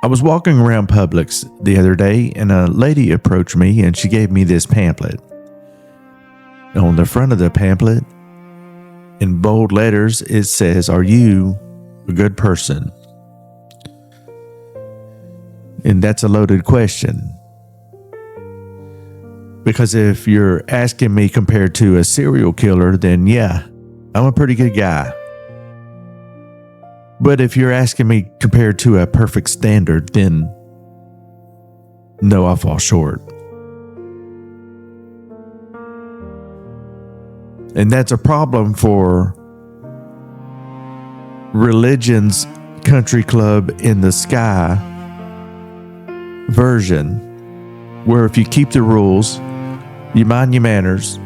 was walking around Publix the other day, and a lady approached me, and she gave me this pamphlet. On the front of the pamphlet, in bold letters, it says, "Are you a good person?" And that's a loaded question. Because if you're asking me compared to a serial killer, then yeah, I'm a pretty good guy. But if you're asking me compared to a perfect standard, then no, I fall short. And that's a problem for religion's country club in the sky version, where if you keep the rules, you mind your manners,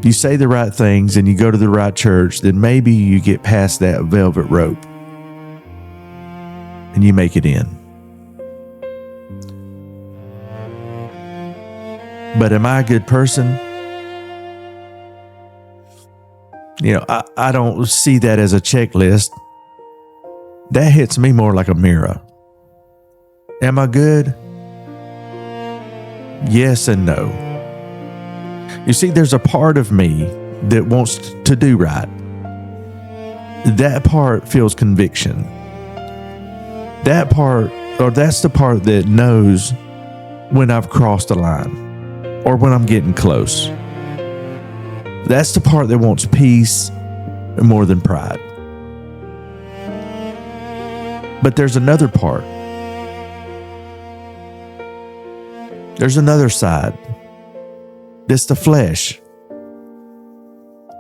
you say the right things, and you go to the right church, then maybe you get past that velvet rope and you make it in. But am I a good person? I don't see that as a checklist. That hits me more like a mirror. Am I good? Yes and no. You see, there's a part of me that wants to do right. That part feels conviction. That's the part that knows when I've crossed a line or when I'm getting close. That's the part that wants peace more than pride. But there's another part. There's another side. It's the flesh.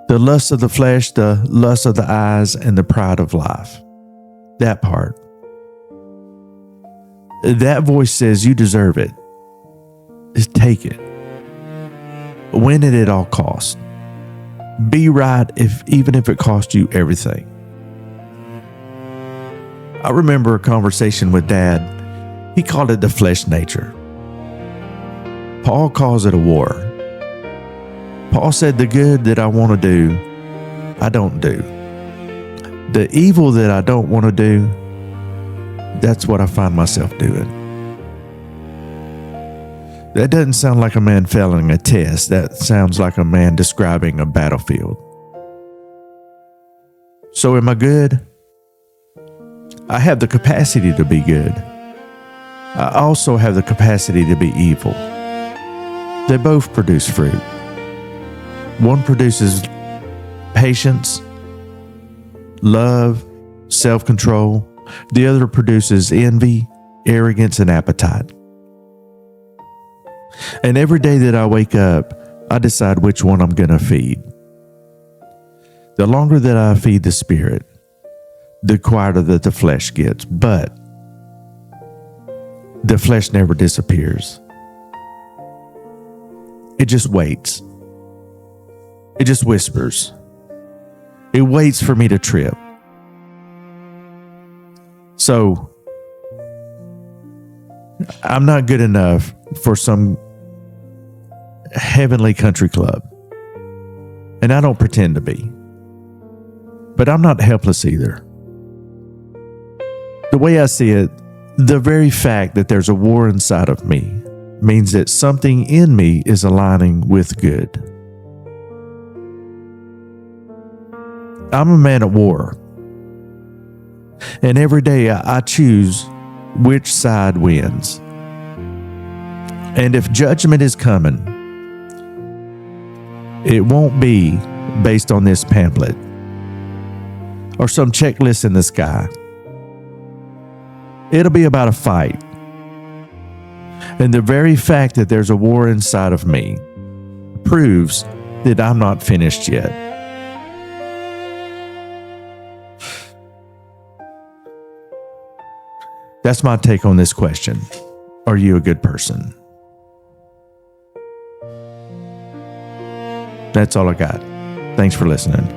The lust of the flesh, the lust of the eyes, and the pride of life. That part. That voice says you deserve it. Just take it. Win it at all costs. Be right even if it costs you everything. I remember a conversation with Dad. He called it the flesh nature. Paul calls it a war. Paul said the good that I want to do, I don't do. The evil that I don't want to do, that's what I find myself doing. That doesn't sound like a man failing a test. That sounds like a man describing a battlefield. So am I good? I have the capacity to be good. I also have the capacity to be evil. They both produce fruit. One produces patience, love, self-control. The other produces envy, arrogance, and appetite. And every day that I wake up, I decide which one I'm going to feed. The longer that I feed the spirit, the quieter that the flesh gets. But the flesh never disappears. It just waits. It just whispers. It waits for me to trip. So, I'm not good enough for some heavenly country club. And I don't pretend to be. But I'm not helpless either. The way I see it, the very fact that there's a war inside of me means that something in me is aligning with good. I'm a man at war. And every day I choose which side wins. And if judgment is coming, it won't be based on this pamphlet or some checklist in the sky. It'll be about a fight. And the very fact that there's a war inside of me proves that I'm not finished yet. That's my take on this question. Are you a good person? That's all I got. Thanks for listening.